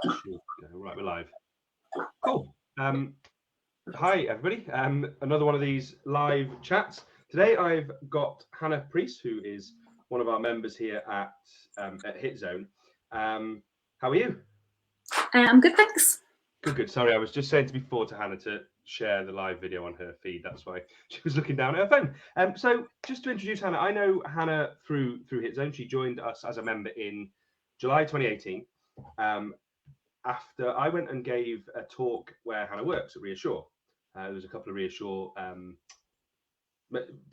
Sure. Right, we're live. Cool. Hi, everybody. Another one of these live chats. Today I've got Hannah Priest, who is one of our members here at HITZoner. How are you? I'm good, thanks. Good. Sorry, I was just saying before to Hannah to share the live video on her feed. That's why she was looking down at her phone. So just to introduce Hannah, I know Hannah through HITZoner. She joined us as a member in July 2018. After I went and gave a talk where Hannah works at Reassure. There was a couple of Reassure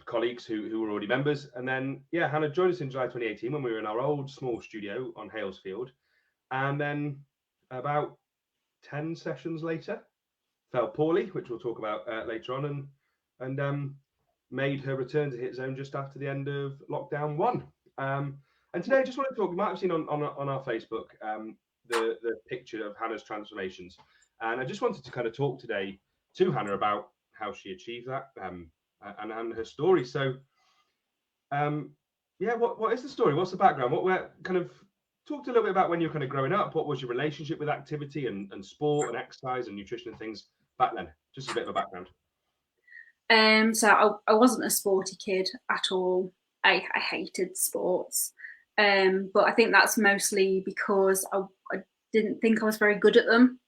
colleagues who were already members. And then, Hannah joined us in July 2018 when we were in our old small studio on Halesfield. And then about 10 sessions later, fell poorly, which we'll talk about later on, and made her return to HITZoner just after the end of lockdown 1. And today I just want to talk, you might have seen on our Facebook, the picture of Hannah's transformations. And I just wanted to kind of talk today to Hannah about how she achieved that and her story. So, what is the story? What's the background? Where kind of talked a little bit about when you were kind of growing up. What was your relationship with activity and sport and exercise and nutrition and things back then? Just a bit of a background. So I wasn't a sporty kid at all. I hated sports. But I think that's mostly because I didn't think I was very good at them.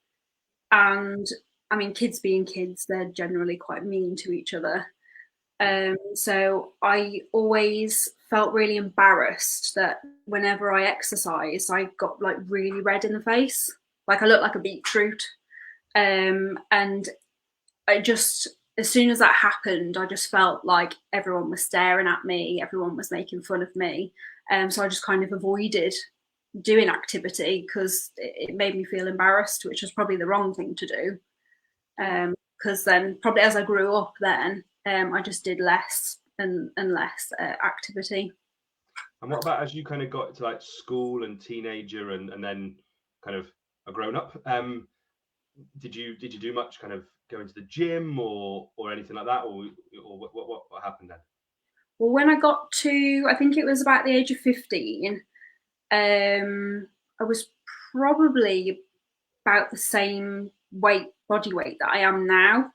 And I mean, kids being kids, they're generally quite mean to each other. So I always felt really embarrassed that whenever I exercised, I got like really red in the face. Like I looked like a beetroot. And I just, as soon as that happened, I just felt like everyone was staring at me, everyone was making fun of me. So I just kind of avoided doing activity because it made me feel embarrassed, which was probably the wrong thing to do. Because then probably as I grew up then, I just did less and less activity. And what about as you kind of got to like school and teenager and then kind of a grown up? Did you do much kind of going to the gym or anything like that, or what happened then? Well, when I got to, I think it was about the age of 15, I was probably about the same body weight that I am now.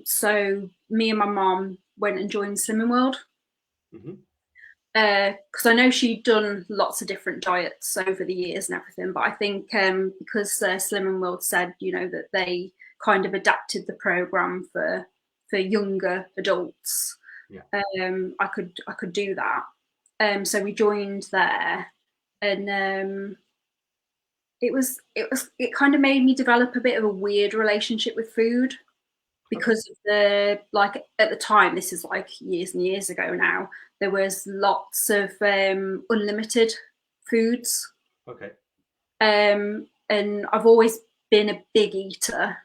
So me and my mom went and joined Slimming World. Because I know she'd done lots of different diets over the years and everything, but I think because Slimming World said, that they kind of adapted the program for younger adults, I could do that. So we joined there, and it kind of made me develop a bit of a weird relationship with food. Because of at the time, this is like years and years ago now, there was lots of unlimited foods. Okay. And I've always been a big eater.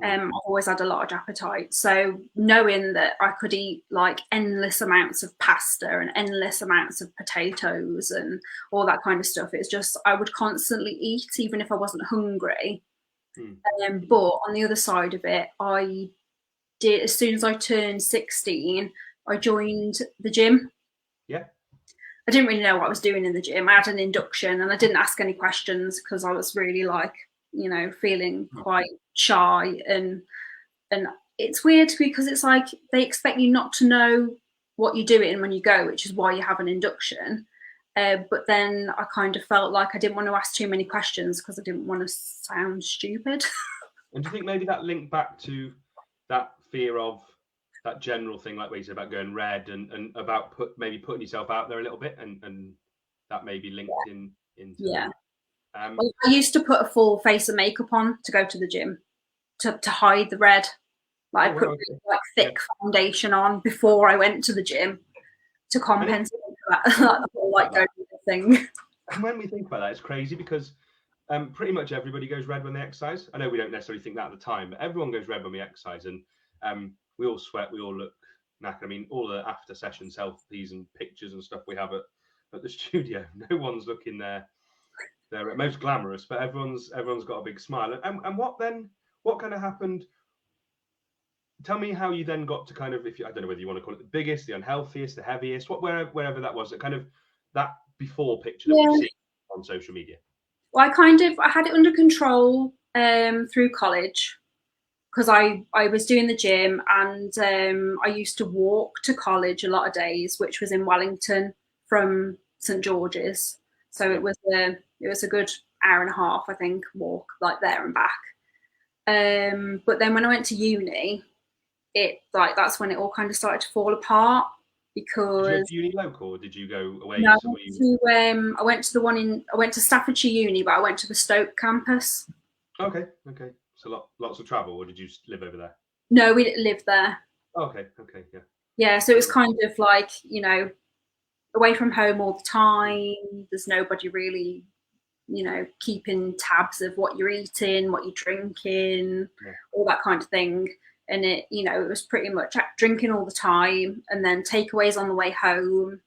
I've always had a large appetite. So knowing that I could eat like endless amounts of pasta and endless amounts of potatoes and all that kind of stuff, it's just I would constantly eat even if I wasn't hungry. But on the other side of it, I did, as soon as I turned 16, I joined the gym. Yeah. I didn't really know what I was doing in the gym. I had an induction and I didn't ask any questions because I was really like, feeling quite shy. And it's weird because it's like they expect you not to know what you're doing when you go, which is why you have an induction. But then I kind of felt like I didn't want to ask too many questions because I didn't want to sound stupid. And do you think maybe that linked back to that fear of that general thing, like what you said about going red and about maybe putting yourself out there a little bit, and that may be linked into Well, I used to put a full face of makeup on to go to the gym to hide the red. Like I put really, like thick foundation on before I went to the gym to compensate for that, the whole like go thing. And when we think about that, it's crazy because pretty much everybody goes red when they exercise. I know we don't necessarily think that at the time, but everyone goes red when we exercise, and we all sweat, we all look knackered. I mean, all the after session selfies and pictures and stuff we have at the studio, no one's looking they're most glamorous, but everyone's got a big smile. And what kind of happened? Tell me how you then got to kind of, I don't know whether you want to call it the biggest, the unhealthiest, the heaviest, wherever that was, kind of that before picture that we see on social media. Well, I had it under control through college because I was doing the gym, and I used to walk to college a lot of days, which was in Wellington from St George's. So it was a good hour and a half, I think, walk like there and back. But then when I went to uni, that's when it all kind of started to fall apart because. Did you go to uni local, or did you go away No, somewhere? I went to Staffordshire Uni, but I went to the Stoke campus. Okay. So lots of travel, or did you live over there? No, we didn't live there. Okay, yeah. Yeah, so it was kind of like, away from home all the time. There's nobody really, keeping tabs of what you're eating, what you're drinking, all that kind of thing. And it was pretty much drinking all the time, and then takeaways on the way home,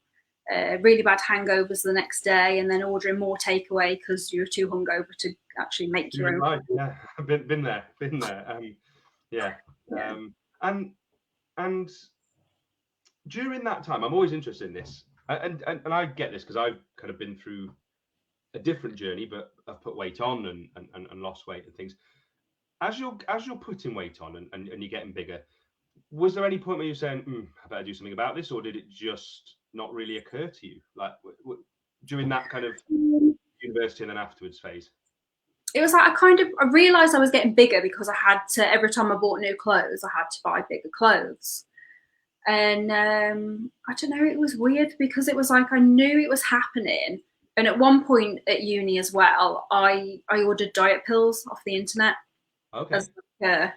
really bad hangovers the next day, and then ordering more takeaway because you were too hungover to actually make your own. Right, yeah, I've been there. Yeah. And during that time, I'm always interested in this, and I get this because I've kind of been through a different journey, but I've put weight on and lost weight and things. As you're putting weight on and you're getting bigger, was there any point where you're saying, I better do something about this, or did it just not really occur to you, like during that kind of university and then afterwards phase? It was like I realised I was getting bigger because I had to, every time I bought new clothes, I had to buy bigger clothes. And I don't know, it was weird because it was like I knew it was happening. And at one point at uni as well, I ordered diet pills off the internet. Okay. As I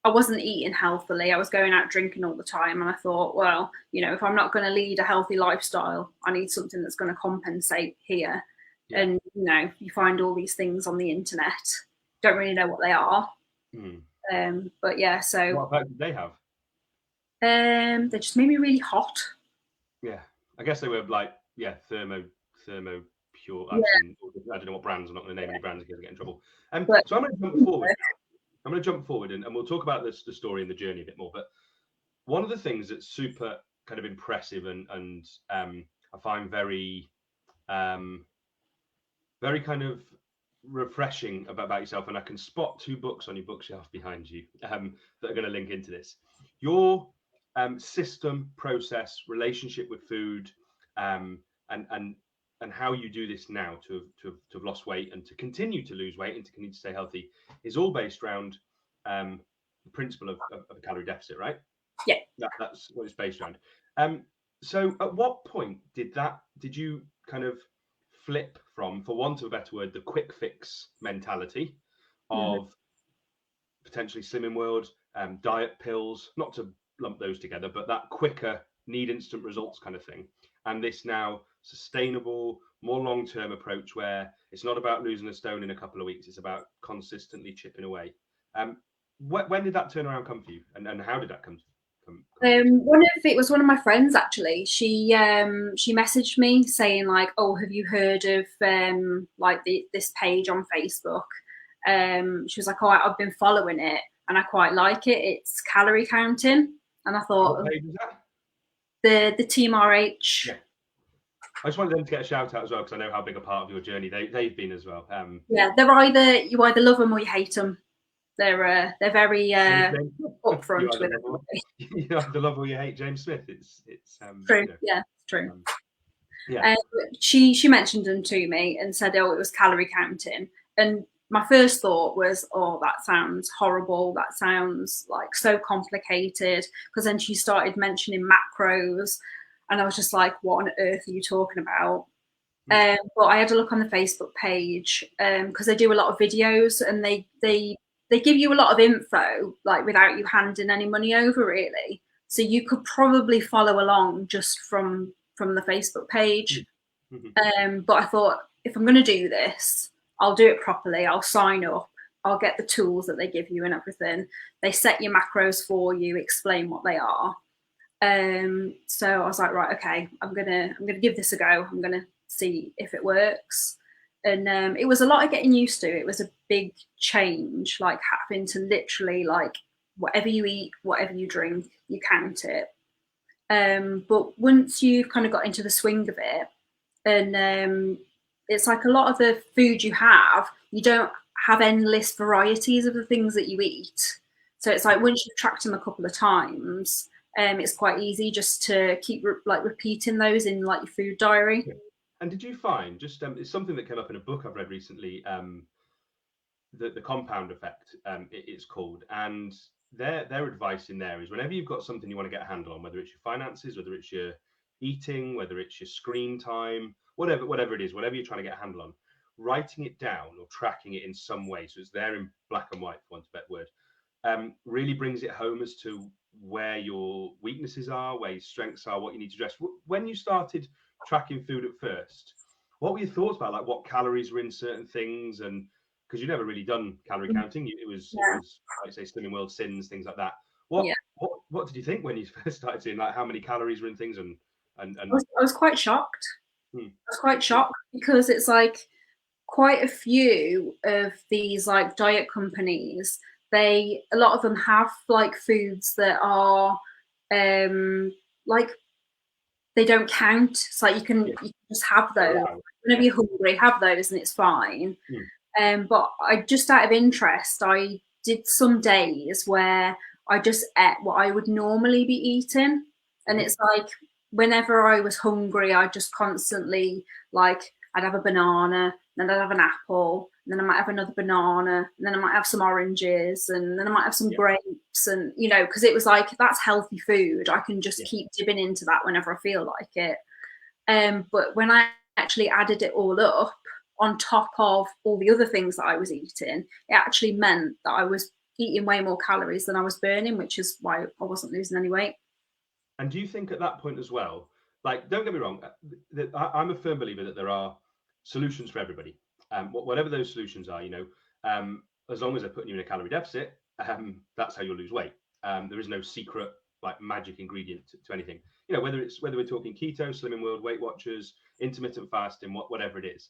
wasn't eating healthily. I was going out drinking all the time. And I thought, well, if I'm not going to lead a healthy lifestyle, I need something that's going to compensate here. Yeah. And, you find all these things on the internet. Don't really know what they are. But yeah, so. What effect did they have? They just made me really hot. Yeah. I guess they were like, thermo pure. Yeah. I don't know what brands. I'm not going to name any brands because I get in trouble. So I'm going to jump forward. I'm going to jump forward and we'll talk about the story and the journey a bit more. But one of the things that's super kind of impressive and I find very very kind of refreshing about yourself, and I can spot 2 books on your bookshelf behind you that are going to link into this. Your system, process, relationship with food, and how you do this now to have lost weight and to continue to lose weight and to continue to stay healthy is all based around the principle of a calorie deficit, right? Yeah. That's what it's based around. So at what point did you kind of flip from, for want of a better word, the quick fix mentality of potentially Slimming World, diet pills, not to lump those together, but that quicker, need instant results kind of thing, and this now sustainable, more long-term approach where it's not about losing a stone in a couple of weeks, it's about consistently chipping away. When did that turnaround come for you, and how did that come? It was one of my friends actually. She messaged me saying like, "Oh, have you heard of this page on Facebook?" She was like, "Oh, I've been following it and I quite like it. It's calorie counting." And I thought, what page is that? The Team RH. Yeah. I just wanted them to get a shout out as well because I know how big a part of your journey they've been as well. Yeah, you either love them or you hate them. They're very upfront with it. You either love or you hate James Smith. It's true. Yeah, it's true. She mentioned them to me and said, "Oh, it was calorie counting." And my first thought was, "Oh, that sounds horrible. That sounds like so complicated." Because then she started mentioning macros, and I was just like, "What on earth are you talking about?" But I had a look on the Facebook page because they do a lot of videos and they give you a lot of info, like without you handing any money over, really. So you could probably follow along just from the Facebook page. But I thought, if I'm going to do this, I'll do it properly. I'll sign up. I'll get the tools that they give you and everything. They set your macros for you, explain what they are. So I was like, right, okay, I'm gonna give this a go. I'm gonna see if it works. And it was a lot of getting used to. It was a big change, like having to literally, like, whatever you eat, whatever you drink, you count it. But once you've kind of got into the swing of it, and it's like a lot of the food you have, you don't have endless varieties of the things that you eat. So it's like once you've tracked them a couple of times, it's quite easy just to keep like repeating those in like your food diary. Yeah. And did you find just it's something that came up in a book I've read recently, the compound effect, it's called, and their advice in there is whenever you've got something you want to get a handle on, whether it's your finances, whether it's your eating, whether it's your screen time, whatever it is, whatever you're trying to get a handle on, writing it down or tracking it in some way, so it's there in black and white, for want of a better word, really brings it home as to where your weaknesses are, where your strengths are, what you need to address. When you started tracking food at first, what were your thoughts about like what calories were in certain things? And because you've never really done calorie counting, it was like say Slimming World, Sins, things like that. Yeah. What did you think when you first started seeing like how many calories were in things? And I was quite shocked. Hmm. I was quite shocked because it's like quite a few of these like diet companies, a lot of them have like foods that are like they don't count. It's like you can just have those. Whenever you're hungry, have those and it's fine. But I just out of interest, I did some days where I just ate what I would normally be eating. And it's like whenever I was hungry, I just constantly like I'd have a banana, then I'd have an apple, and then I might have another banana, and then I might have some oranges, and then I might have some grapes, and you know, because it was like that's healthy food. I can just keep dipping into that whenever I feel like it. But when I actually added it all up on top of all the other things that I was eating, it actually meant that I was eating way more calories than I was burning, which is why I wasn't losing any weight. And do you think at that point as well, like, don't get me wrong, I'm a firm believer that there are solutions for everybody. Whatever those solutions are, you know, as long as they're putting you in a calorie deficit, that's how you'll lose weight. There is no secret like magic ingredient to anything. You know, whether we're talking keto, Slimming World, Weight Watchers, intermittent fasting, whatever it is.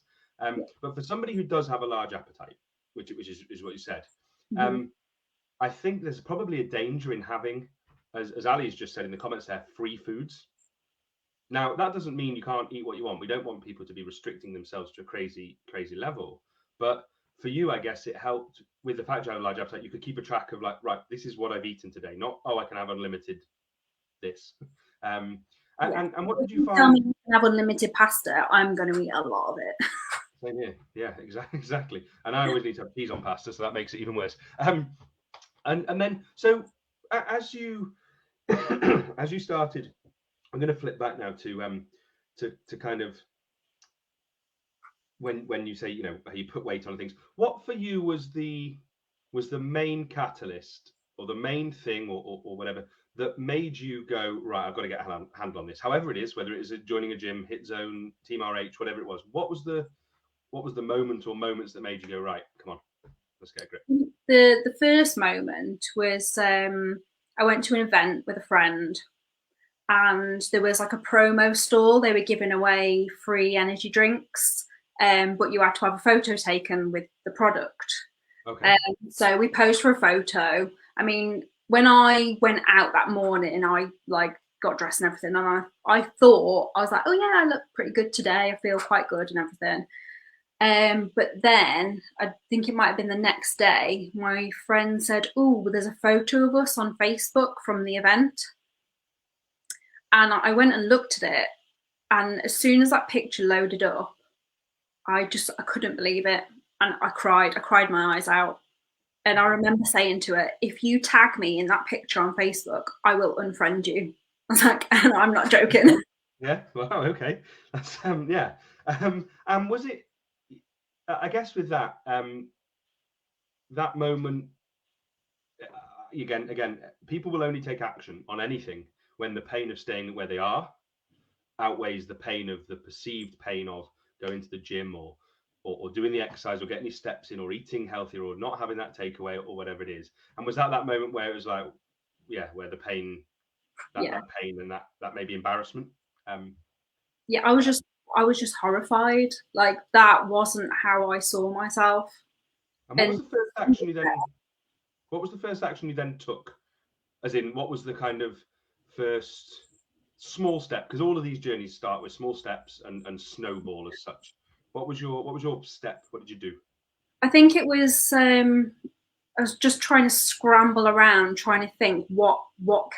But for somebody who does have a large appetite, which is what you said, I think there's probably a danger in having, as Ali's just said in the comments there, free foods. Now, that doesn't mean you can't eat what you want. We don't want people to be restricting themselves to a crazy level. But for you, I guess it helped with the fact you had a large appetite. You could keep a track of like, right, this is what I've eaten today. Not, oh, I can have unlimited this. And what did you find? Tell me you can have unlimited pasta, I'm going to eat a lot of it. Same here. Yeah, exactly. And I always need to have peas on pasta, so that makes it even worse. And then, so as you as you started, I'm going to flip back now to kind of when you say, you know, you put weight on things. What for you was the main catalyst or the main thing or whatever that made you go, right, I've got to get a handle on this, however it is, whether it is joining a gym, HITZoner, Team RH, whatever it was. What was the moment or moments that made you go, right, come on, let's get a grip? The first moment was I went to an event with a friend, and there was like a promo stall. They were giving away free energy drinks, but you had to have a photo taken with the product. Okay. So we posed for a photo. I mean, when I went out that morning, I like got dressed and everything, and I thought I was like, oh yeah, I look pretty good today. I feel quite good and everything. But then I think it might have been the next day, my friend said, oh, there's a photo of us on Facebook from the event. And I went and looked at it. And as soon as that picture loaded up, I couldn't believe it. And I cried my eyes out. And I remember saying to it, if you tag me in that picture on Facebook, I will unfriend you. I was like, and I'm not joking. Yeah. Wow. Okay. That's yeah. And was it? I guess with that that moment, again, people will only take action on anything when the pain of staying where they are outweighs the pain of the perceived pain of going to the gym or doing the exercise or getting your steps in or eating healthier or not having that takeaway or whatever it is. And was that moment where it was like, yeah, where the pain, that pain and that maybe embarrassment? Yeah, I was just horrified. Like that wasn't how I saw myself. And what was the first action you then? What was the first action you then took? As in, what was the kind of first small step? Because all of these journeys start with small steps and snowball as such. What was your step? What did you do? I think it was I was just trying to scramble around, trying to think what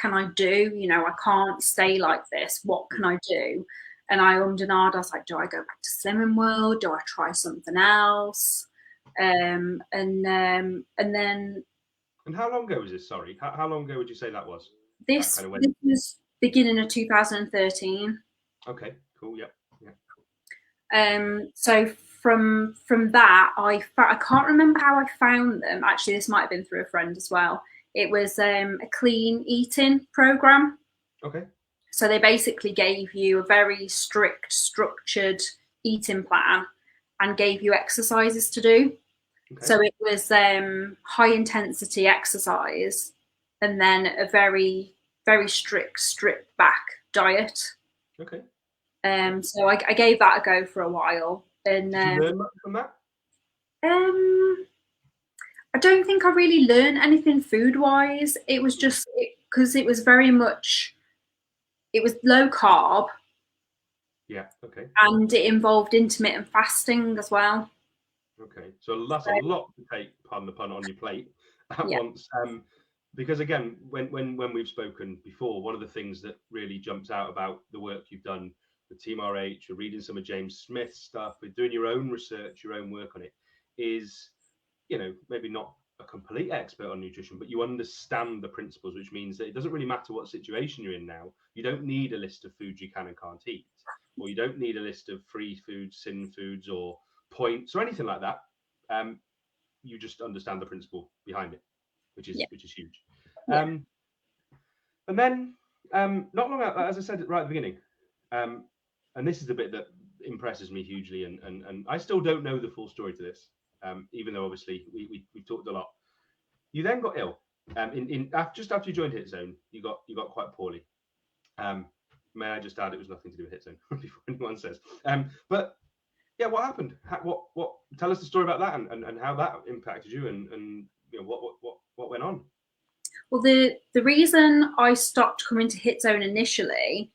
can I do? You know, I can't stay like this. What can I do? And I ummed and ahed. I was like, do I go back to Slimming World? Do I try something else? And then. And how long ago was this? Sorry, how long ago would you say that was? This, kind of this was beginning of 2013. Okay, cool. Yeah. So from that, I can't remember how I found them. Actually, this might have been through a friend as well. It was a clean eating program. Okay. So they basically gave you a very strict, structured eating plan and gave you exercises to do. Okay. So it was high intensity exercise and then a very, very strict, stripped back diet. Okay. So I gave that a go for a while. And did you learn much from that? I don't think I really learned anything food-wise. It was just because it was very much, it was low carb. Yeah. Okay. And it involved intermittent fasting as well. Okay, so that's a lot to take, pardon the pun, on your plate at once. Because again, when we've spoken before, one of the things that really jumps out about the work you've done with Team RH, you're reading some of James Smith's stuff, with doing your own research, your own work on it, is, you know, maybe not a complete expert on nutrition, but you understand the principles, which means that it doesn't really matter what situation you're in now. You don't need a list of foods you can and can't eat, or you don't need a list of free foods, sin foods, or points or anything like that. You just understand the principle behind it, which is huge. And then not long after, as I said right at the beginning, and this is the bit that impresses me hugely, and I still don't know the full story to this, even though obviously we've talked a lot. You then got ill. Just after you joined HITZoner, you got quite poorly. May I just add, it was nothing to do with HITZoner before anyone says. But yeah, what happened? What? Tell us the story about that and how that impacted you, and you know what went on. Well, the reason I stopped coming to HITZoner initially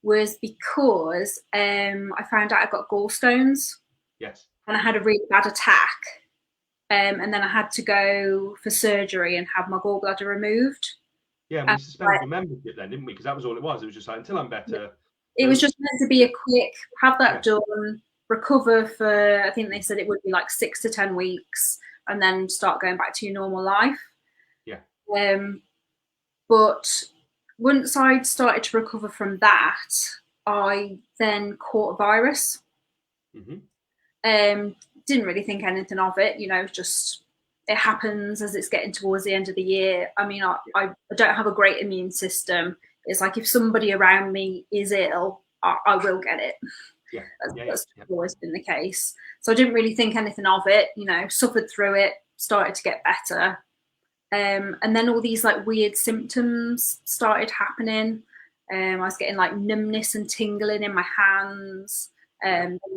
was because I found out I got gallstones. Yes. And I had a really bad attack, and then I had to go for surgery and have my gallbladder removed. Yeah, and we suspended your membership then, didn't we? Because that was all it was. It was just like, until I'm better. It was just meant to be a quick, have that done, recover for, I think they said it would be like 6 to 10 weeks, and then start going back to your normal life. Yeah. But once I'd started to recover from that, I then caught a virus. Didn't really think anything of it, you know, just it happens as it's getting towards the end of the year. I mean, I don't have a great immune system. It's like if somebody around me is ill, I will get it. Yeah. That's always been the case. So I didn't really think anything of it, you know, suffered through it, started to get better. And then all these like weird symptoms started happening. I was getting like numbness and tingling in my hands.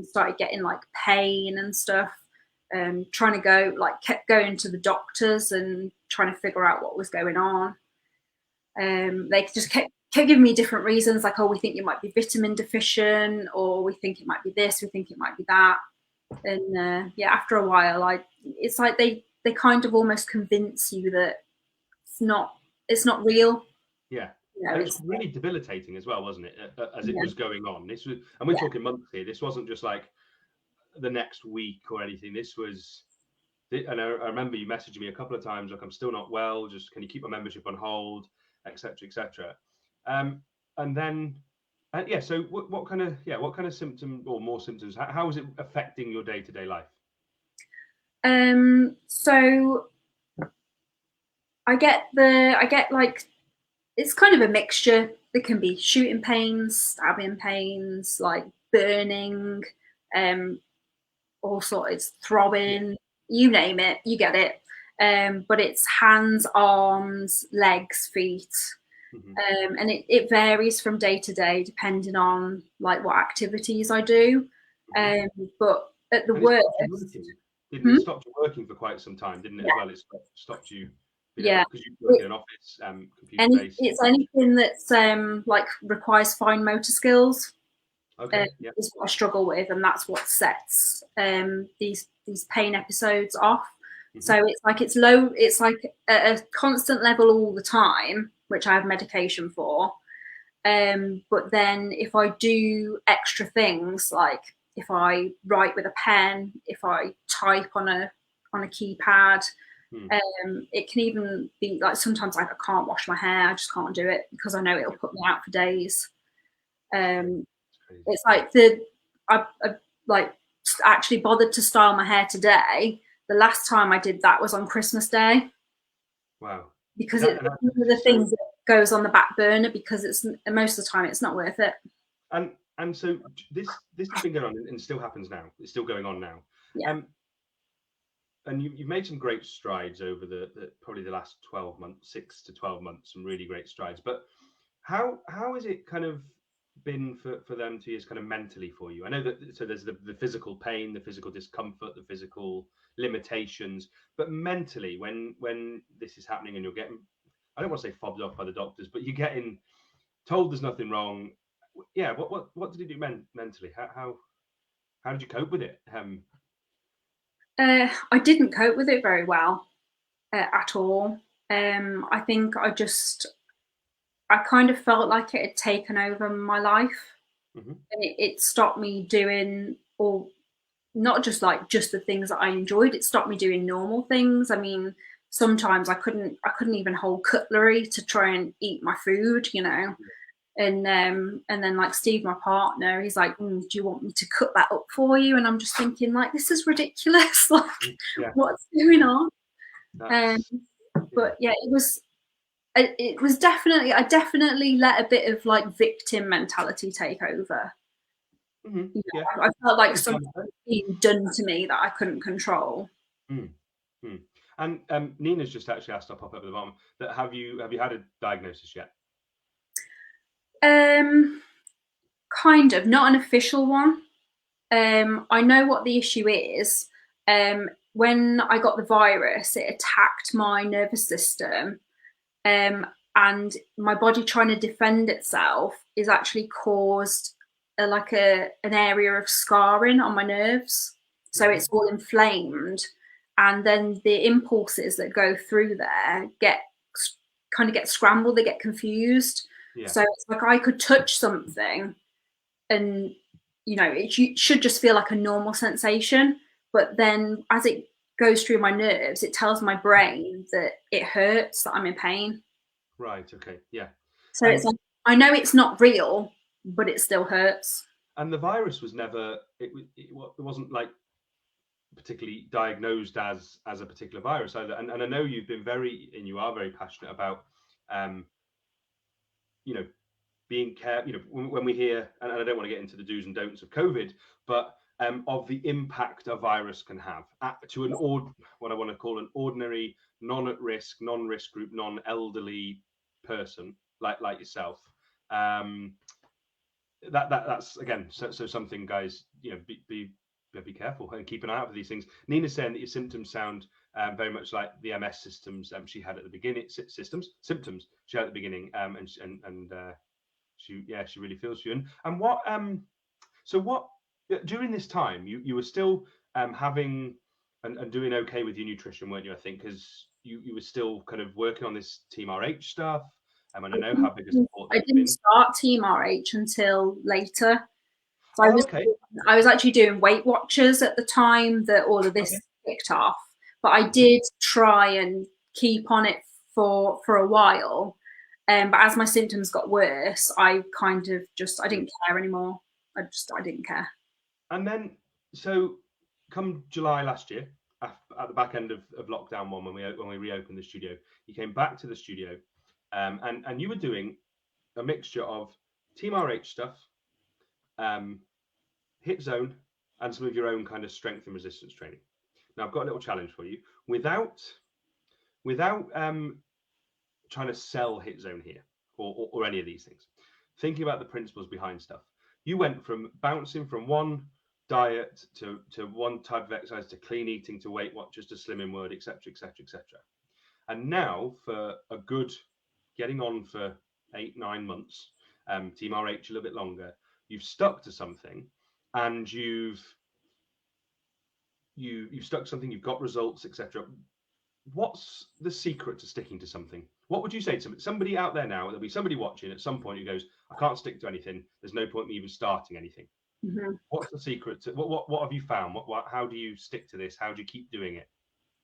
Started getting like pain and stuff. Trying to go, like, kept going to the doctors and trying to figure out what was going on. They just kept giving me different reasons, like, oh, we think you might be vitamin deficient, or we think it might be this, we think it might be that. And after a while, it's like they kind of almost convince you that it's not real. Yeah. You know, it's really debilitating as well, wasn't it? As it was going on. This was, and we're talking months here. This wasn't just like the next week or anything. This was, and I remember you messaging me a couple of times, like, I'm still not well, just can you keep my membership on hold, etc., etc. And then so what kind of symptom or more symptoms, how is it affecting your day-to-day life? So I get like, it's kind of a mixture. There can be shooting pains, stabbing pains, like burning, all sorts, throbbing, you name it, you get it. But it's hands, arms, legs, feet. And it varies from day to day depending on like what activities I do. But at the worst, it stopped you working for quite some time, didn't it? As well, it stopped you. Because you work in an office, computer based. It's anything that's like requires fine motor skills. Okay. Yeah. is what I struggle with, and that's what sets these pain episodes off. So it's low, it's like at a constant level all the time, which I have medication for. But then if I do extra things, like if I write with a pen, if I type on a keypad, it can even be like sometimes like I can't wash my hair, I just can't do it because I know it'll put me out for days. It's like I like actually bothered to style my hair today. The last time I did that was on Christmas Day. Wow. Because it's one of the things that goes on the back burner because it's most of the time it's not worth it. And so this has been going on and still happens now. It's still going on now. Yeah. And you've made some great strides over the probably the last 12 months, 6 to 12 months, some really great strides. But how has it kind of been for them 2 years kind of mentally for you? I know that so there's the physical pain, the physical discomfort, the physical limitations, but mentally when this is happening and you're getting, I don't want to say fobbed off by the doctors, but you're getting told there's nothing wrong. Yeah, what did you do mentally? How did you cope with it? I didn't cope with it very well at all. I think I kind of felt like it had taken over my life, and it stopped me doing all, not just the things that I enjoyed. It stopped me doing normal things. I mean, sometimes I couldn't even hold cutlery to try and eat my food, you know. And then like Steve, my partner, he's like, do you want me to cut that up for you? And I'm just thinking like, this is ridiculous. Like, what's going on? But yeah, it was definitely, I definitely let a bit of like victim mentality take over. You know, I felt like something was being done to me that I couldn't control. And Nina's just actually asked, I'll pop up at the bottom, that have you had a diagnosis yet? Kind of, not an official one. I know what the issue is. When I got the virus, it attacked my nervous system, and my body trying to defend itself is actually caused an area of scarring on my nerves. So it's all inflamed, and then the impulses that go through there get scrambled, they get confused. So it's like I could touch something and, you know, it should just feel like a normal sensation, but then as it goes through my nerves, it tells my brain that it hurts, that I'm in pain. Right. Okay. Yeah. So it's like, I know it's not real, but it still hurts. And the virus was never, it wasn't like particularly diagnosed as a particular virus either. And I know you've been and you are very passionate about, you know, being careful, you know, when we hear, and I don't want to get into the do's and don'ts of COVID, but of the impact a virus can have to what I want to call an ordinary, non-at-risk, non-risk group, non-elderly person like yourself. That's again, so something, guys, you know, be careful and keep an eye out for these things. Nina's saying that your symptoms sound very much like the MS systems she had at the beginning. Symptoms she had at the beginning, and she really feels for you. And what so what during this time you were still having and doing okay with your nutrition, weren't you? I think because you were still kind of working on this Team RH stuff. And I know how big a support I didn't start Team RH until later. So I was actually doing Weight Watchers at the time that all of this kicked off. But I did try and keep on it for a while. But as my symptoms got worse, I kind of I didn't care anymore. I didn't care. And then, so come July last year, at the back end of lockdown one, when we reopened the studio, you came back to the studio, and you were doing a mixture of Team RH stuff, HITZone, and some of your own kind of strength and resistance training. Now I've got a little challenge for you. Without trying to sell HITZone here or any of these things, thinking about the principles behind stuff, you went from bouncing from one diet to one type of exercise to clean eating to Weight Watchers to Slimming Word, etc., etc., etc. And now for a good getting on for 8-9 months, Team RH a little bit longer, you've stuck to something, and you've stuck to something, you've got results, etc. What's the secret to sticking to something? What would you say to somebody out there now? There'll be somebody watching at some point who goes, I can't stick to anything. There's no point in me even starting anything. Mm-hmm. What's the secret to what have you found? How do you stick to this? How do you keep doing it?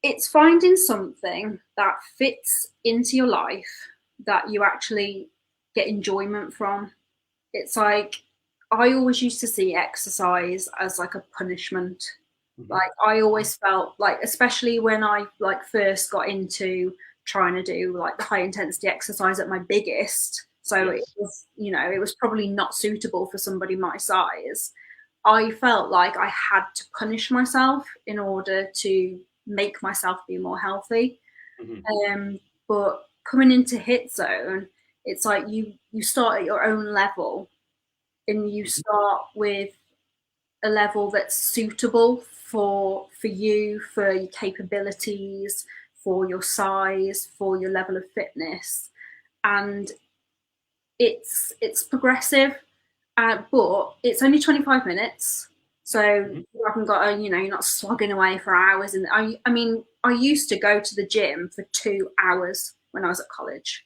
It's finding something that fits into your life that you actually get enjoyment from. It's like, I always used to see exercise as like a punishment. Mm-hmm. Like, I always felt like, especially when I like first got into trying to do like the high intensity exercise at my biggest, so Yes. it was, you know, it was probably not suitable for somebody my size. I felt like I had to punish myself in order to make myself be more healthy. Mm-hmm. But coming into HITZone, it's like you start at your own level, and you Mm-hmm. start with a level that's suitable for you, for your capabilities, for your size, for your level of fitness, and it's progressive, but it's only 25 minutes, so Mm-hmm. you haven't got to, you know, you're not slogging away for hours. And I mean, I used to go to the gym for 2 hours when I was at college,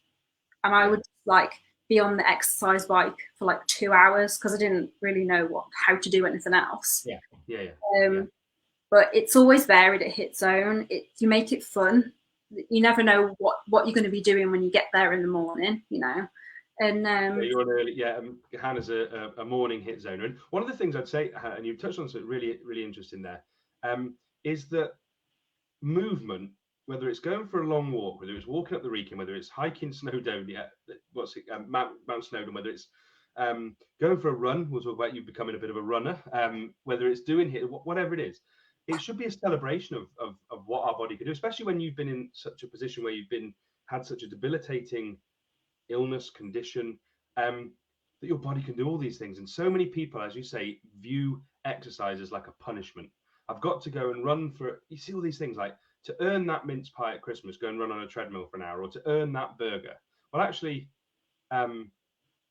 and I would like be on the exercise bike for like 2 hours because I didn't really know how to do anything else. Yeah. But it's always varied at HITZone. You make it fun. You never know what you're going to be doing when you get there in the morning, you know. And You're on early. Yeah, Hannah's a morning HITZoner, and one of the things I'd say, and you touched on something really interesting there, is that movement, whether it's going for a long walk, whether it's walking up the Wrekin, whether it's hiking Snowdonia, Mount Snowdon, whether it's going for a run, we'll talk about you becoming a bit of a runner, whether it's doing HIIT, whatever it is, it should be a celebration of what our body can do, especially when you've been in such a position where you've had such a debilitating illness condition, that your body can do all these things. And so many people, as you say, view exercise as like a punishment. I've got to go and run for, you see all these things like, to earn that mince pie at Christmas, go and run on a treadmill for an hour, or to earn that burger. Well, actually,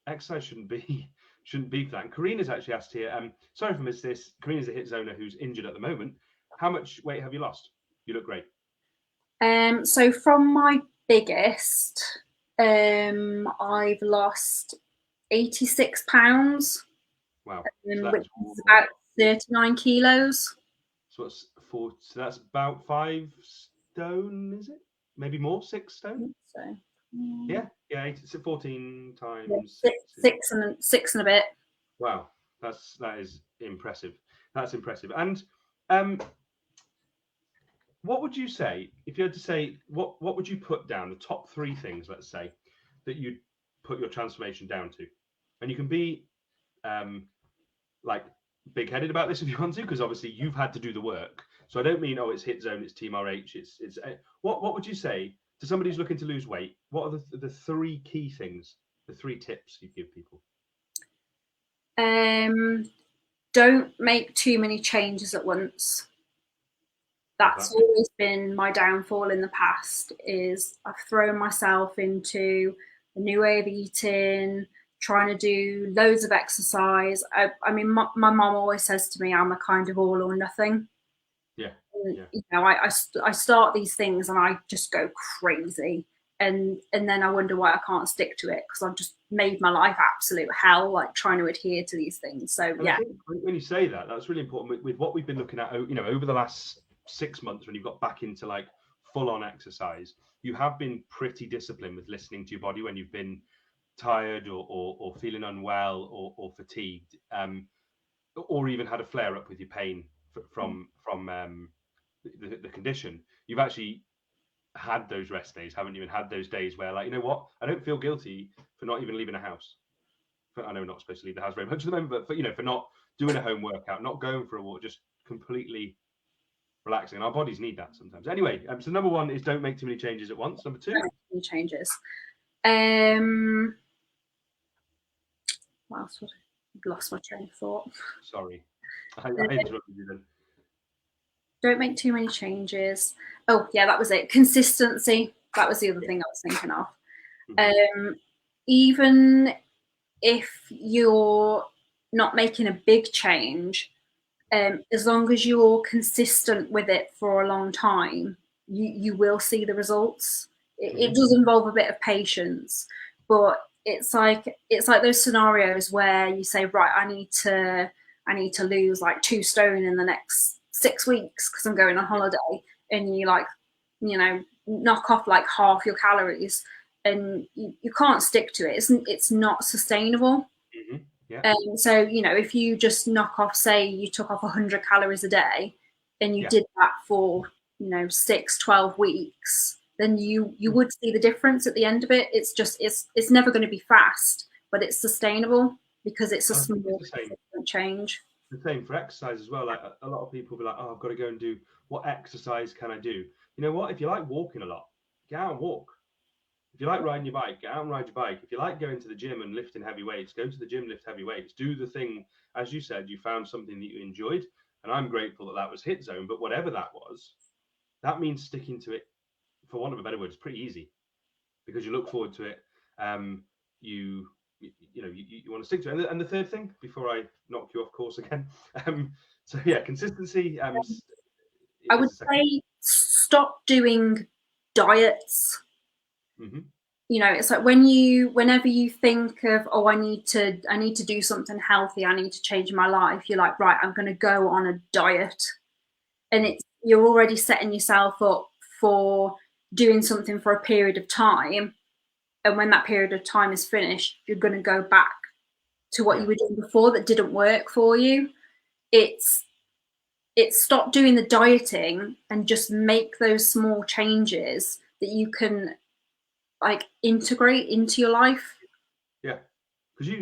exercise shouldn't be for that. And Karina's actually asked here, sorry if I missed this, Karina's a HITZoner who's injured at the moment. How much weight have you lost? You look great. so from my biggest, I've lost 86 pounds, Wow. which is about 39 kilos. So what's four? So that's about 5 stone, is it? Maybe more, 6 stone. So Yeah, 14 times six and a bit. Wow, that is impressive. That's impressive. And what would you say if you had to say what would you put down the top 3 things, let's say, that you'd put your transformation down to? And you can be like big-headed about this if you want to, because obviously you've had to do the work. So I don't mean, oh, it's HITZone, it's Team RH. It's what would you say to somebody who's looking to lose weight? What are the 3 key things, the 3 tips you'd give people? Don't make too many changes at once. That's always been my downfall in the past, is I've thrown myself into a new way of eating, trying to do loads of exercise. I mean, my mum always says to me, I'm a kind of all or nothing. Yeah. You know, I start these things and I just go crazy. And then I wonder why I can't stick to it, because I've just made my life absolute hell, like trying to adhere to these things. So and I think when you say that, that's really important with what we've been looking at, you know, over the last 6 months, when you've got back into like full-on exercise. You have been pretty disciplined with listening to your body when you've been tired or feeling unwell or fatigued, or even had a flare-up with your pain from the condition. You've actually had those rest days, haven't you? And had those days where, like, you know what, I don't feel guilty for not even leaving a house. I know we're not supposed to leave the house very much at the moment, but for, you know, for not doing a home workout, not going for a walk, just completely relaxing. And our bodies need that sometimes. Anyway, so number 1 is don't make too many changes at once. Number 2, changes. What else would I've lost my train of thought. Sorry, I interrupted you then. Don't make too many changes. Oh yeah, that was it. Consistency. That was the other thing I was thinking of. Even if you're not making a big change, as long as you're consistent with it for a long time, you will see the results. It does involve a bit of patience, but it's like those scenarios where you say, right, I need to lose like 2 stone in the next 6 weeks because I'm going on holiday, and you like, you know, knock off like half your calories, and you can't stick to it. It's not sustainable. Yeah. So, you know, if you just knock off, say you took off 100 calories a day and you did that for, you know, 6-12 weeks, then you would see the difference at the end of it. It's just, it's never going to be fast, but it's sustainable because it's a small change. The same for exercise as well. Like a lot of people be like, oh, I've got to go and do, what exercise can I do? You know what? If you like walking a lot, get out and walk. If you like riding your bike, get out and ride your bike. If you like going to the gym and lifting heavy weights, go to the gym, lift heavy weights. Do the thing, as you said, you found something that you enjoyed. And I'm grateful that that was HITZone. But whatever that was, that means sticking to it, for want of a better word, it's pretty easy because you look forward to it. You want to stick to it. And the third thing, before I knock you off course again, so yeah, consistency. I would say stop doing diets. You know, it's like whenever you think of, oh, I need to do something healthy, I need to change my life, you're like, right, I'm going to go on a diet, and you're already setting yourself up for doing something for a period of time, and when that period of time is finished, you're going to go back to what you were doing before that didn't work for you. It's stop doing the dieting and just make those small changes that you can like integrate into your life. Yeah, because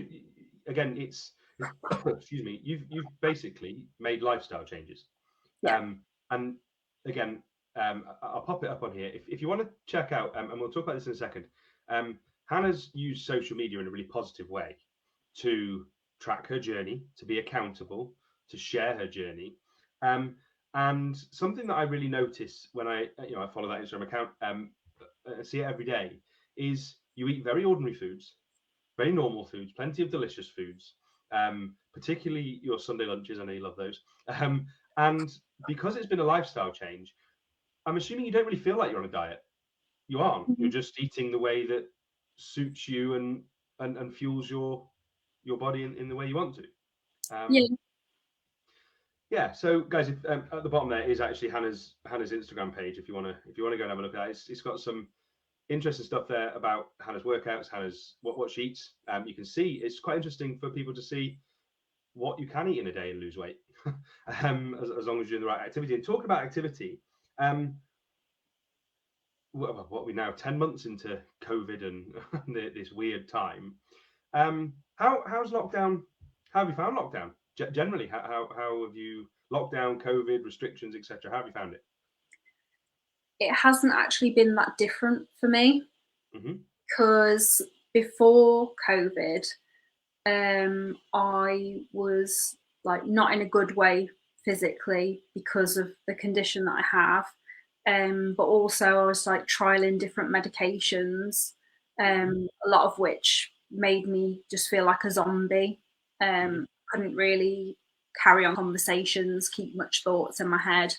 it's excuse me, you've basically made lifestyle changes. And again, I'll pop it up on here if you want to check out, and we'll talk about this in a second. Hannah's used social media in a really positive way to track her journey, to be accountable, to share her journey. And something that I really notice when I follow that Instagram account, see it every day, is you eat very ordinary foods, very normal foods, plenty of delicious foods, particularly your Sunday lunches. I know you love those. And because it's been a lifestyle change, I'm assuming you don't really feel like you're on a diet. You aren't. You're just eating the way that suits you and fuels your body in the way you want to. Yeah. So, guys, at the bottom there is actually Hannah's Instagram page. If you want to go and have a look at it, it's got some interesting stuff there about Hannah's workouts, Hannah's what she eats. You can see it's quite interesting for people to see what you can eat in a day and lose weight, as long as you're doing the right activity. And talking about activity, what are we now 10 months into COVID and this weird time? How's lockdown? How have you found lockdown? Generally, how have you lockdown, COVID restrictions, etc.? How have you found it? It hasn't actually been that different for me, because before COVID, I was like not in a good way physically because of the condition that I have, but also I was like trialing different medications, a lot of which made me just feel like a zombie. Couldn't really carry on conversations, keep much thoughts in my head.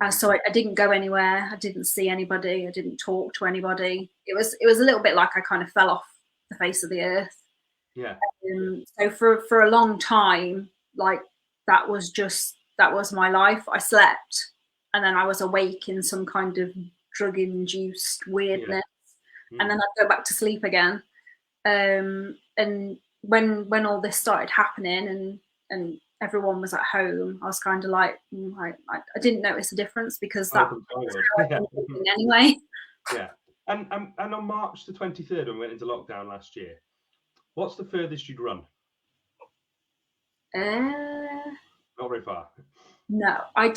So I didn't go anywhere. I didn't see anybody. I didn't talk to anybody. It was a little bit like I kind of fell off the face of the earth. Yeah. So for a long time, like that was my life. I slept, and then I was awake in some kind of drug-induced weirdness, and then I'd go back to sleep again. And when all this started happening and everyone was at home, I was kind of like, I didn't notice a difference because that was anyway. Yeah. And on March the 23rd, when we went into lockdown last year, what's the furthest you'd run? Not very far. No, I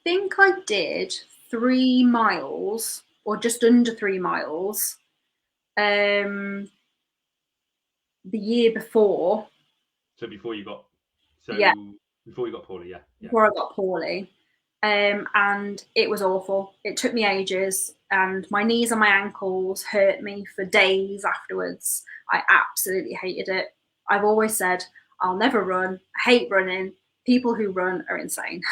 think I did 3 miles or just under 3 miles the year before. So before you got poorly, Before I got poorly. and it was awful. It took me ages, and my knees and my ankles hurt me for days afterwards. I absolutely hated it. I've always said I'll never run. I hate running. People who run are insane.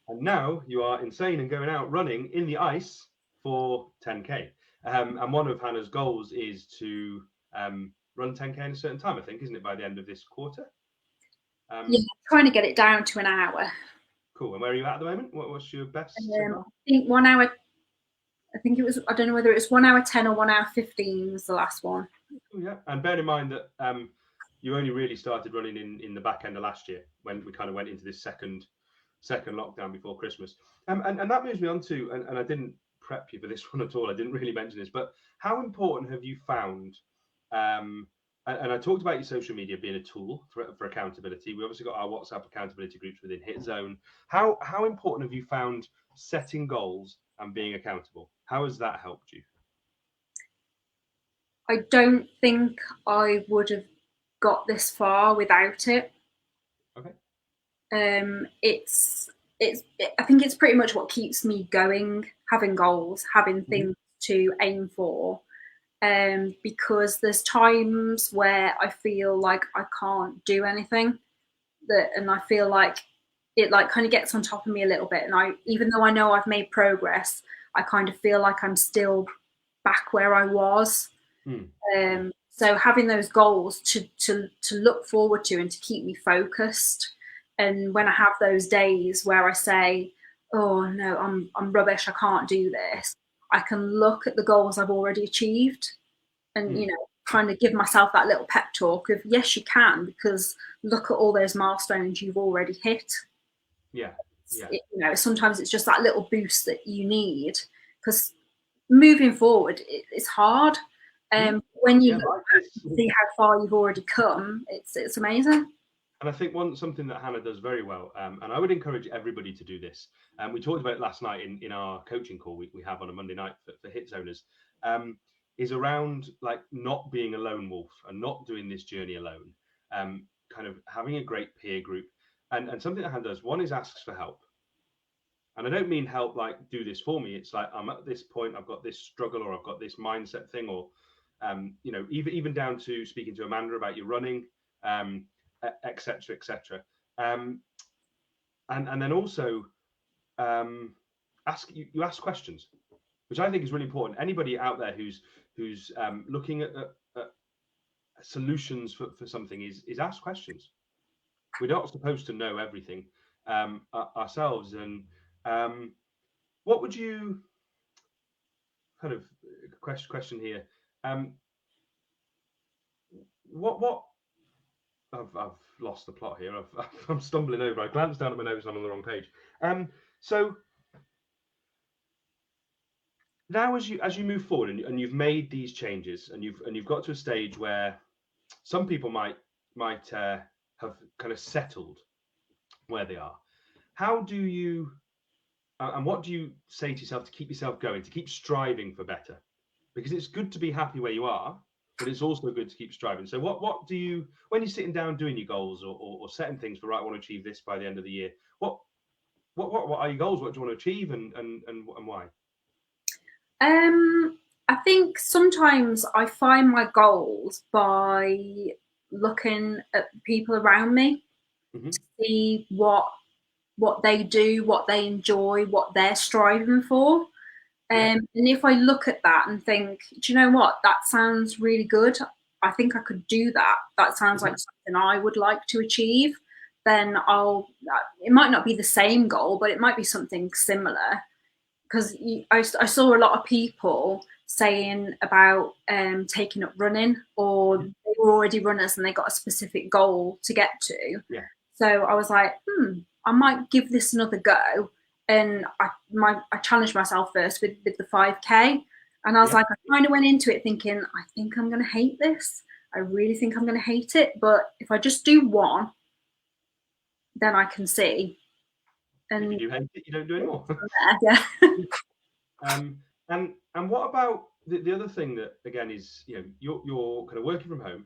And now you are insane and going out running in the ice for 10K. And one of Hannah's goals is to run 10K in a certain time, I think, isn't it, by the end of this quarter? Yeah, trying to get it down to an hour. Cool. And where are you at the moment? What's your best so far? I think 1 hour. I think it was. I don't know whether it was 1 hour 10 or 1 hour 15 was the last one. Yeah, and bear in mind that you only really started running in the back end of last year when we kind of went into this second lockdown before Christmas. And that moves me on to, and I didn't prep you for this one at all. I didn't really mention this, but how important have you found? And I talked about your social media being a tool for accountability. We obviously got our WhatsApp accountability groups within HITZone. How important have you found setting goals and being accountable? How has that helped you? I don't think I would have got this far without it. Okay. I think it's pretty much what keeps me going, having goals, having things to aim for. Because there's times where I feel like I can't do anything, and I feel like it like kind of gets on top of me a little bit. And even though I know I've made progress, I kind of feel like I'm still back where I was. So having those goals to look forward to and to keep me focused. And when I have those days where I say, "Oh no, I'm rubbish. I can't do this," I can look at the goals I've already achieved, and kind of give myself that little pep talk of yes, you can, because look at all those milestones you've already hit. Yeah. Sometimes it's just that little boost that you need, because moving forward, it's hard. When you look back and see how far you've already come, it's amazing. And I think something that Hannah does very well, and I would encourage everybody to do this. We talked about it last night in our coaching call we have on a Monday night for HITZoners, is around like not being a lone wolf and not doing this journey alone. Kind of having a great peer group, and something that Hannah does. One is asks for help. And I don't mean help like do this for me. It's like I'm at this point, I've got this struggle, or I've got this mindset thing, or even down to speaking to Amanda about your running, etc., etc. And then also you ask questions, which I think is really important. Anybody out there who's looking at solutions for something is ask questions. We're not supposed to know everything ourselves. And what would you kind of question here? What I've lost the plot here. I'm stumbling over. I glanced down at my notes and I'm on the wrong page. So now, as you move forward and you've made these changes and you've got to a stage where some people might have kind of settled where they are. How do you and what do you say to yourself to keep yourself going, to keep striving for better? Because it's good to be happy where you are, but it's also good to keep striving. So what do you, when you're sitting down doing your goals or setting things for, right, I want to achieve this by the end of the year, what are your goals? What do you want to achieve, and why? I think sometimes I find my goals by looking at people around me to see what they do, what they enjoy, what they're striving for. And if I look at that and think, do you know what, that sounds really good, I think I could do that. That sounds like something I would like to achieve. Then it might not be the same goal, but it might be something similar. Because I saw a lot of people saying about taking up running, or they were already runners and they got a specific goal to get to. Yeah. So I was like, I might give this another go. And I challenged myself first with the 5K. And I was like, I kind of went into it thinking, I think I'm going to hate this. I really think I'm going to hate it. But if I just do one, then I can see. And if you hate it, you don't do any more. Yeah. And what about the other thing that, again, is, you're kind of working from home.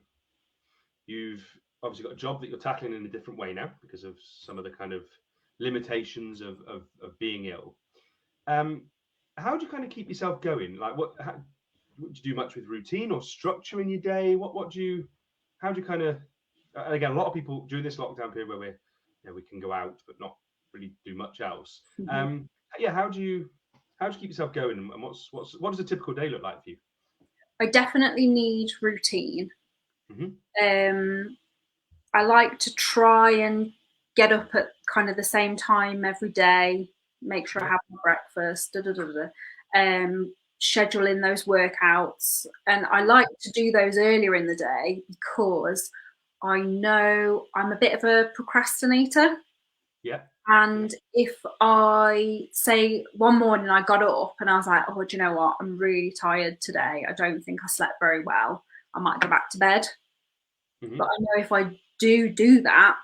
You've obviously got a job that you're tackling in a different way now because of some of the kind of limitations of being ill. How do you kind of keep yourself going? Like, do you do much with routine or structure in your day? How do you kind of, and again, a lot of people during this lockdown period where we can go out but not really do much else. Yeah, how do you keep yourself going, and what does a typical day look like for you? I definitely need routine. I like to try and get up at kind of the same time every day, make sure I have my breakfast, schedule in those workouts. And I like to do those earlier in the day because I know I'm a bit of a procrastinator. Yeah. And if I say one morning I got up and I was like, oh, do you know what? I'm really tired today. I don't think I slept very well. I might go back to bed. But I know if I do that,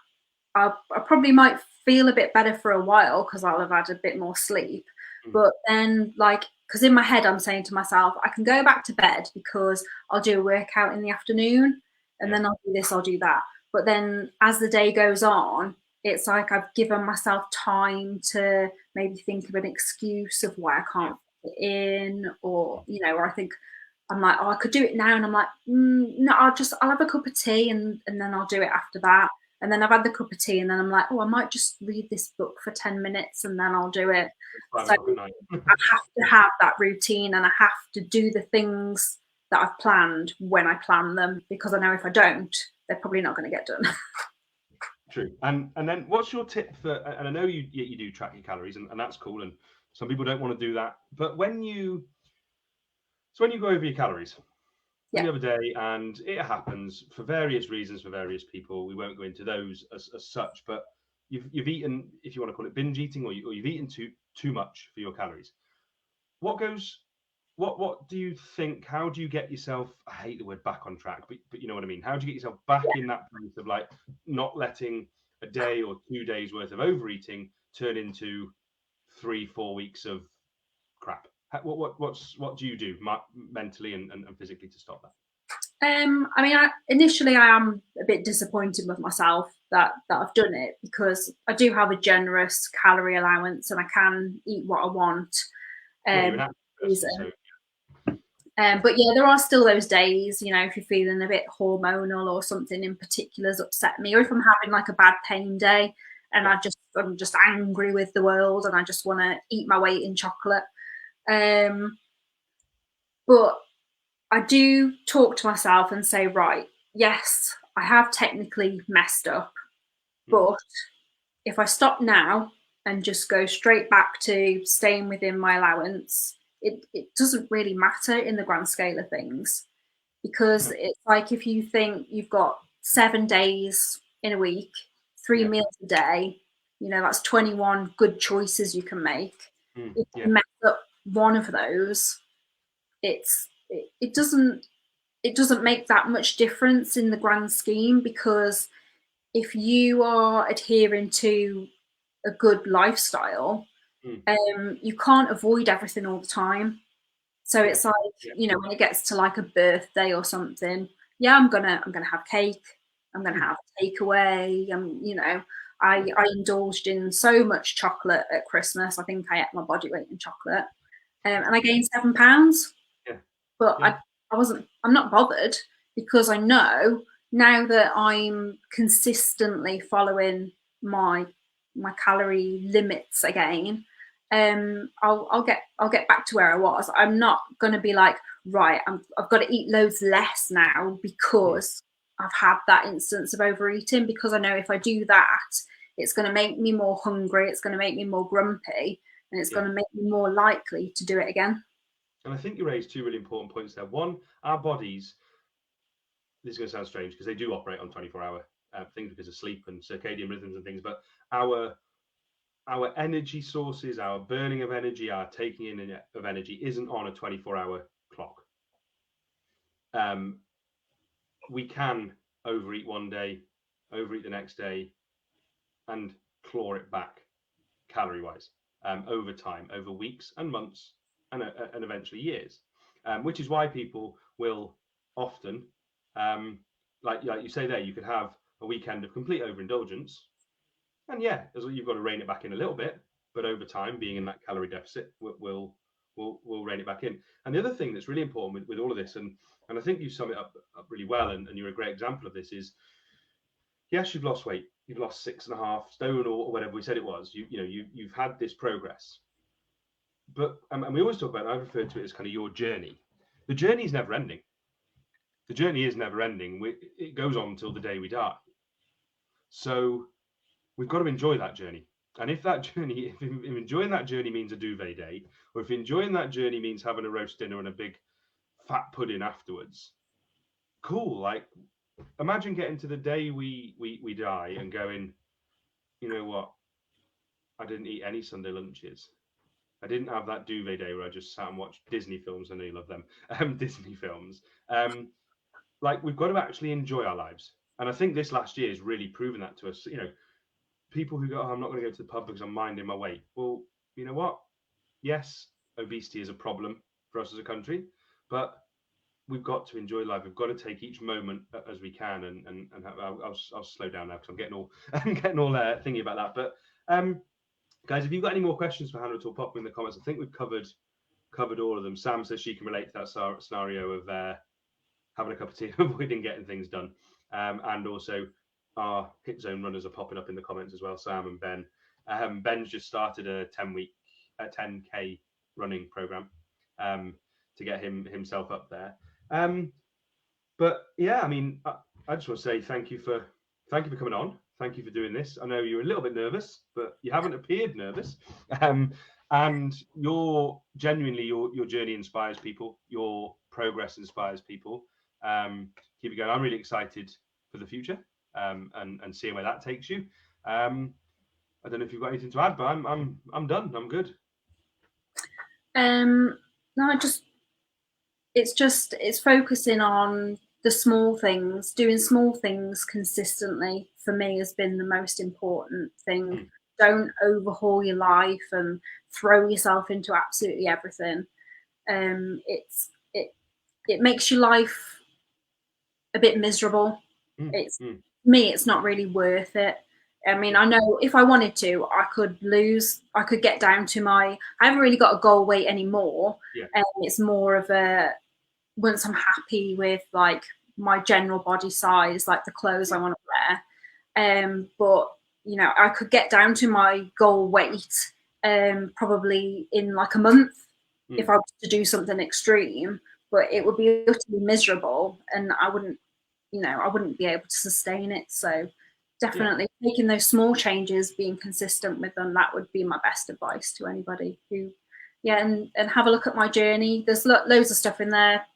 I probably might feel a bit better for a while because I'll have had a bit more sleep. But then, like, because in my head I'm saying to myself, I can go back to bed because I'll do a workout in the afternoon and then I'll do this, I'll do that. But then as the day goes on, it's like I've given myself time to maybe think of an excuse of why I can't fit in, or, or I think I'm like, oh, I could do it now. And I'm like, no, I'll have a cup of tea and then I'll do it after that. And then I've had the cup of tea and then I'm like, oh, I might just read this book for 10 minutes and then I'll do it. So I have to have that routine and I have to do the things that I've planned when I plan them, because I know if I don't, they're probably not going to get done. True. And then what's your tip for, and I know you do track your calories and that's cool. And some people don't want to do that. But when you go over your calories the other day, and it happens for various reasons for various people, we won't go into those as such, but you've eaten, if you want to call it binge eating, or you've eaten too much for your calories. What do you think, how do you get yourself, I hate the word back on track, but you know what I mean? How do you get yourself back in that place of like not letting a day or 2 days worth of overeating turn into 3-4 weeks of crap? What do you do mentally and physically to stop that? I mean, initially I am a bit disappointed with myself that I've done it, because I do have a generous calorie allowance and I can eat what I want. But yeah, there are still those days, if you're feeling a bit hormonal or something in particular's upset me, or if I'm having like a bad pain day and I'm just angry with the world and I just want to eat my weight in chocolate. But I do talk to myself and say, right, yes, I have technically messed up, but if I stop now and just go straight back to staying within my allowance, it doesn't really matter in the grand scale of things, because it's like if you think you've got 7 days in a week, 3 meals a day, that's 21 good choices you can make. If you mess up one of those, it doesn't make that much difference in the grand scheme, because if you are adhering to a good lifestyle, you can't avoid everything all the time. So it's like, when it gets to like a birthday or something, I'm gonna have cake, I'm gonna have takeaway. I indulged in so much chocolate at Christmas. I think I ate my body weight in chocolate, and I gained 7 pounds. But I'm not bothered, because I know now that I'm consistently following my calorie limits again, I'll get back to where I was. I'm not going to be like, right, I've got to eat loads less now because I've had that instance of overeating, because I know if I do that, it's going to make me more hungry, it's going to make me more grumpy, and it's going to make me more likely to do it again. And I think you raised 2 really important points there. One, our bodies, this is going to sound strange because they do operate on 24-hour things because of sleep and circadian rhythms and things, but our energy sources, our burning of energy, our taking in of energy isn't on a 24-hour clock. We can overeat one day, overeat the next day, and claw it back calorie-wise over time, over weeks and months, and eventually years. Which is why people will often, like you say there, you could have a weekend of complete overindulgence, And yeah, you've got to rein it back in a little bit, but over time, being in that calorie deficit will rein it back in. And the other thing that's really important with all of this, and I think you sum it up really well, and you're a great example of this, is yes, you've lost weight, you've lost 6.5 stone or whatever we said it was. You've had this progress, but and we always talk about, I've referred to it as kind of your journey. The journey is never ending. The journey is never ending. It goes on until the day we die. So we've got to enjoy that journey. And if that journey, if enjoying that journey means a duvet day, or if enjoying that journey means having a roast dinner and a big fat pudding afterwards, cool. Like, imagine getting to the day we die and going, you know what? I didn't eat any Sunday lunches. I didn't have that duvet day where I just sat and watched Disney films. I know you love them, Disney films. Like, we've got to actually enjoy our lives. And I think this last year has really proven that to us. You know, people who go, oh, I'm not going to go to the pub because I'm minding my weight. Well, you know what? Yes, obesity is a problem for us as a country, but we've got to enjoy life. We've got to take each moment as we can. And I'll slow down now because I'm getting all thingy about that. But guys, if you've got any more questions for Hannah at all, pop them in the comments. I think we've covered all of them. Sam says she can relate to that scenario of having a cup of tea, avoiding getting things done, and also our HITZone runners are popping up in the comments as well, Sam and Ben. Ben's just started a 10K running program to get himself up there. But yeah, I mean, I just want to say thank you for coming on. Thank you for doing this. I know you're a little bit nervous, but you haven't appeared nervous. And your journey inspires people. Your progress inspires people. Keep it going. I'm really excited for the future and seeing where that takes you. I don't know if you've got anything to add, but I'm done. I'm good. No, it's focusing on the small things. Doing small things consistently for me has been the most important thing. Don't overhaul your life and throw yourself into absolutely everything. It makes your life a bit miserable. It's not really worth it. I mean, I know if I wanted to, I could get down to I haven't really got a goal weight anymore. It's more of a, once I'm happy with like my general body size, like the clothes I want to wear. But you know, I could get down to my goal weight probably in like a month if I was to do something extreme, but it would be utterly miserable and I wouldn't be able to sustain it. So definitely making those small changes, being consistent with them, that would be my best advice to anybody who, and have a look at my journey. There's loads of stuff in there.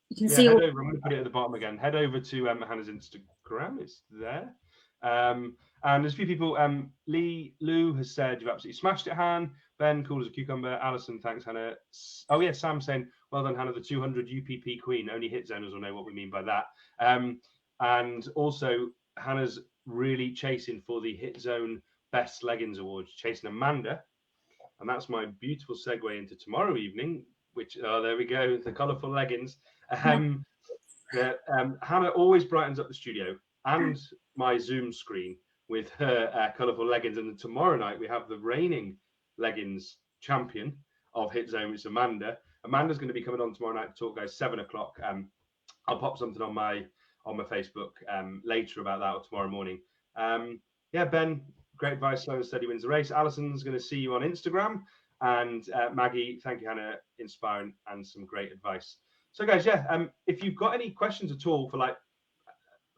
You can see. Head over. I'm going to put it at the bottom again. Head over to Hannah's Instagram. It's there. And there's a few people. Lou has said you've absolutely smashed it, Han. Ben, cool as a cucumber. Alison, thanks, Hannah. Oh yeah, Sam saying, well done, Hannah, the 200 UPP queen. Only HITZoners will know what we mean by that. And also, Hannah's really chasing for the HITZone Best Leggings Awards, chasing Amanda. And that's my beautiful segue into tomorrow evening, which, there we go, the colourful leggings. Hannah always brightens up the studio and my Zoom screen with her colourful leggings. And then tomorrow night, we have the reigning leggings champion of HITZone, it's Amanda. Amanda's going to be coming on tomorrow night to talk, guys, 7 o'clock. I'll pop something on my Facebook later about that, or tomorrow morning. Ben, great advice. Slow and steady wins the race. Alison's going to see you on Instagram. And Maggie, thank you, Hannah, inspiring and some great advice. So, guys, if you've got any questions at all for like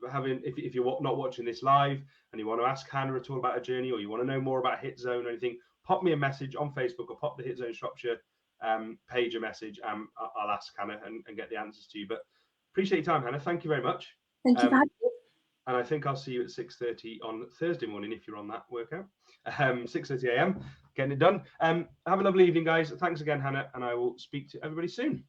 if you're not watching this live and you want to ask Hannah at all about her journey, or you want to know more about HITZone or anything, pop me a message on Facebook or pop the HITZone Shropshire page a message. I'll ask Hannah and get the answers to you. But appreciate your time, Hannah. Thank you very much. Thank you for having me. And I think I'll see you at 6:30 on Thursday morning if you're on that workout. 6:30 a.m. Getting it done. Have a lovely evening, guys. Thanks again, Hannah, and I will speak to everybody soon.